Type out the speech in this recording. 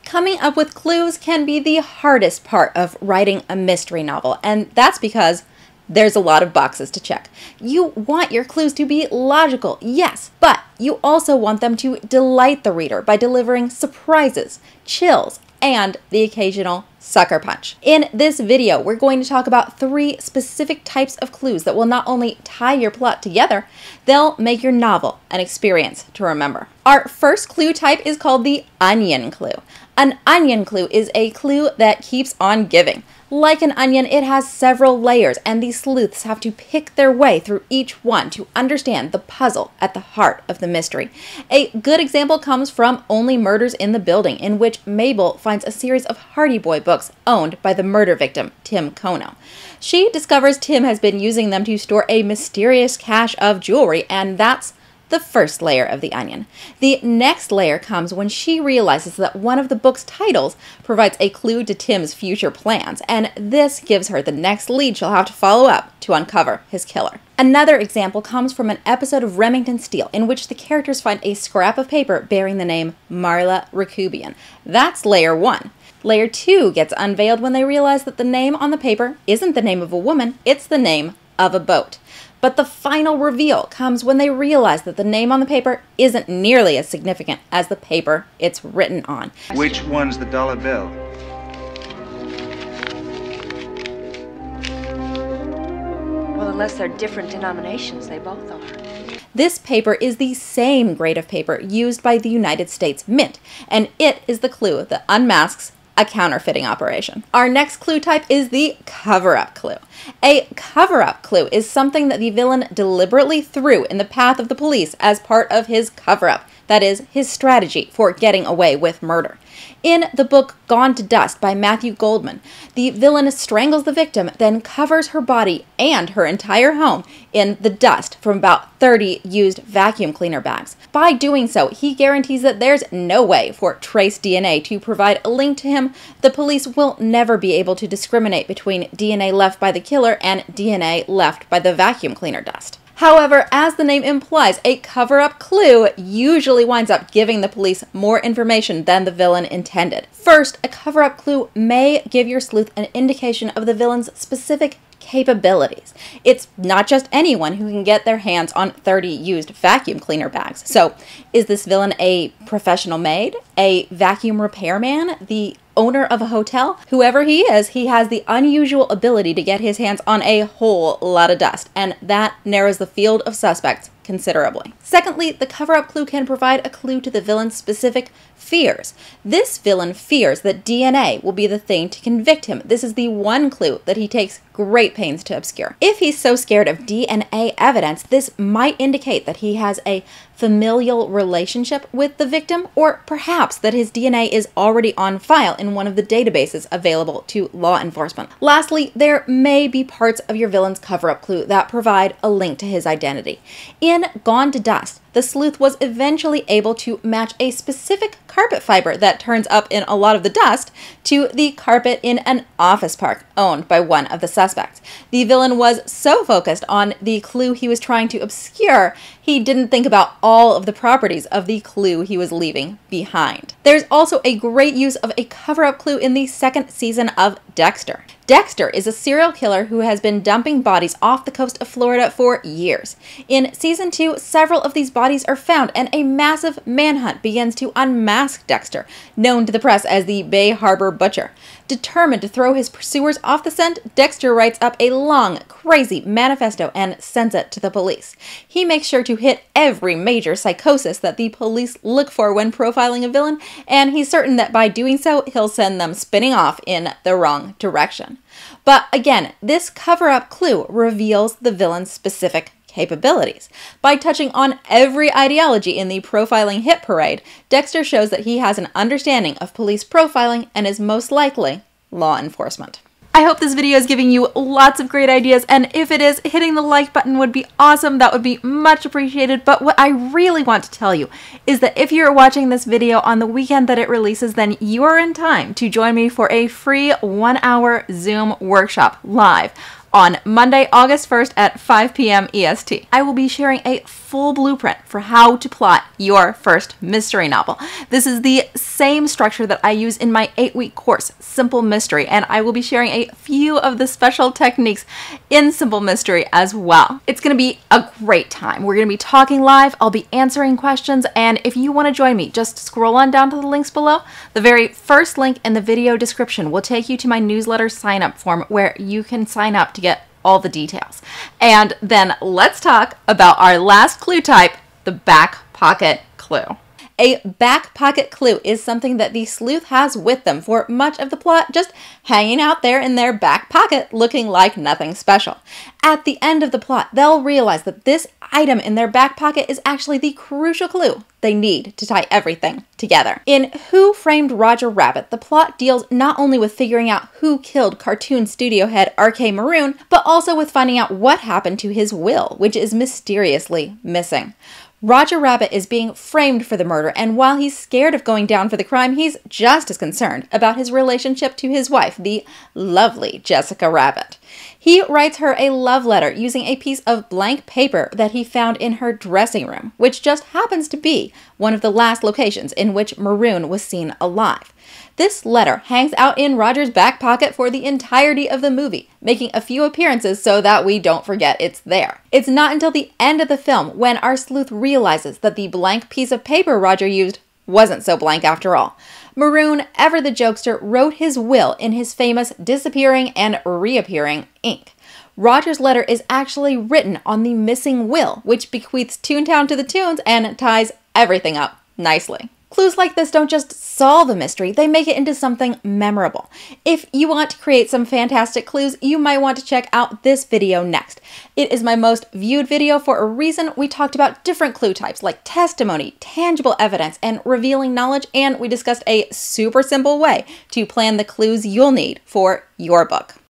Coming up with clues can be the hardest part of writing a mystery novel, and that's because there's a lot of boxes to check. You want your clues to be logical, yes, but you also want them to delight the reader by delivering surprises, chills, and the occasional sucker punch. In this video, we're going to talk about 3 specific types of clues that will not only tie your plot together, they'll make your novel an experience to remember. Our first clue type is called the onion clue. An onion clue is a clue that keeps on giving. Like an onion, it has several layers, and these sleuths have to pick their way through each one to understand the puzzle at the heart of the mystery. A good example comes from Only Murders in the Building, in which Mabel finds a series of Hardy Boy books owned by the murder victim, Tim Kono. She discovers Tim has been using them to store a mysterious cache of jewelry, and that's the first layer of the onion. The next layer comes when she realizes that one of the book's titles provides a clue to Tim's future plans, and this gives her the next lead she'll have to follow up to uncover his killer. Another example comes from an episode of Remington Steele, in which the characters find a scrap of paper bearing the name Marla Rakubian. That's layer 1. Layer 2 gets unveiled when they realize that the name on the paper isn't the name of a woman, it's the name of a boat. But the final reveal comes when they realize that the name on the paper isn't nearly as significant as the paper it's written on. Which one's the dollar bill? Well, unless they're different denominations, they both are. This paper is the same grade of paper used by the United States Mint, and it is the clue that unmasks a counterfeiting operation. Our next clue type is the cover-up clue. A cover-up clue is something that the villain deliberately threw in the path of the police as part of his cover-up, that is, his strategy for getting away with murder. In the book Gone to Dust by Matthew Goldman, the villain strangles the victim, then covers her body and her entire home in the dust from about 30 used vacuum cleaner bags. By doing so, he guarantees that there's no way for trace DNA to provide a link to him. The police will never be able to discriminate between DNA left by the killer and DNA left by the vacuum cleaner dust. However, as the name implies, a cover-up clue usually winds up giving the police more information than the villain intended. First, a cover-up clue may give your sleuth an indication of the villain's specific capabilities. It's not just anyone who can get their hands on 30 used vacuum cleaner bags. So, is this villain a professional maid? A vacuum repairman? The owner of a hotel? Whoever he is, he has the unusual ability to get his hands on a whole lot of dust, and that narrows the field of suspects considerably. Secondly, the cover-up clue can provide a clue to the villain's specific fears. This villain fears that DNA will be the thing to convict him. This is the one clue that he takes great pains to obscure. If he's so scared of DNA evidence, this might indicate that he has a familial relationship with the victim, or perhaps that his DNA is already on file in one of the databases available to law enforcement. Lastly, there may be parts of your villain's cover-up clue that provide a link to his identity. In Gone to Dust, the sleuth was eventually able to match a specific carpet fiber that turns up in a lot of the dust to the carpet in an office park owned by one of the suspects. The villain was so focused on the clue he was trying to obscure, he didn't think about all of the properties of the clue he was leaving behind. There's also a great use of a cover-up clue in the 2nd season of Dexter. Dexter is a serial killer who has been dumping bodies off the coast of Florida for years. In season 2, several of these bodies are found, and a massive manhunt begins to unmask Dexter, known to the press as the Bay Harbor Butcher. Determined to throw his pursuers off the scent, Dexter writes up a long, crazy manifesto and sends it to the police. He makes sure to hit every major psychosis that the police look for when profiling a villain, and he's certain that by doing so, he'll send them spinning off in the wrong direction. But again, this cover-up clue reveals the villain's specific capabilities. By touching on every ideology in the profiling hit parade, Dexter shows that he has an understanding of police profiling and is most likely law enforcement. I hope this video is giving you lots of great ideas, and if it is, hitting the like button would be awesome. That would be much appreciated. But what I really want to tell you is that if you're watching this video on the weekend that it releases, then you are in time to join me for a free 1-hour Zoom workshop live on Monday, August 1st at 5 p.m. EST. I will be sharing a full blueprint for how to plot your first mystery novel. This is the same structure that I use in my 8-week course, Simple Mystery, and I will be sharing a few of the special techniques in Simple Mystery as well. It's going to be a great time. We're going to be talking live, I'll be answering questions, and if you want to join me, just scroll on down to the links below. The very first link in the video description will take you to my newsletter sign-up form where you can sign up to get all the details. And then let's talk about our last clue type, the back pocket clue. A back pocket clue is something that the sleuth has with them for much of the plot, just hanging out there in their back pocket looking like nothing special. At the end of the plot, they'll realize that this item in their back pocket is actually the crucial clue they need to tie everything together. In Who Framed Roger Rabbit, the plot deals not only with figuring out who killed cartoon studio head R.K. Maroon, but also with finding out what happened to his will, which is mysteriously missing. Roger Rabbit is being framed for the murder, and while he's scared of going down for the crime, he's just as concerned about his relationship to his wife, the lovely Jessica Rabbit. He writes her a love letter using a piece of blank paper that he found in her dressing room, which just happens to be one of the last locations in which Maroon was seen alive. This letter hangs out in Roger's back pocket for the entirety of the movie, making a few appearances so that we don't forget it's there. It's not until the end of the film when our sleuth realizes that the blank piece of paper Roger used wasn't so blank after all. Maroon, ever the jokester, wrote his will in his famous disappearing and reappearing ink. Roger's letter is actually written on the missing will, which bequeaths Toontown to the Toons and ties everything up nicely. Clues like this don't just solve a mystery, they make it into something memorable. If you want to create some fantastic clues, you might want to check out this video next. It is my most viewed video for a reason. We talked about different clue types like testimony, tangible evidence, and revealing knowledge, and we discussed a super simple way to plan the clues you'll need for your book.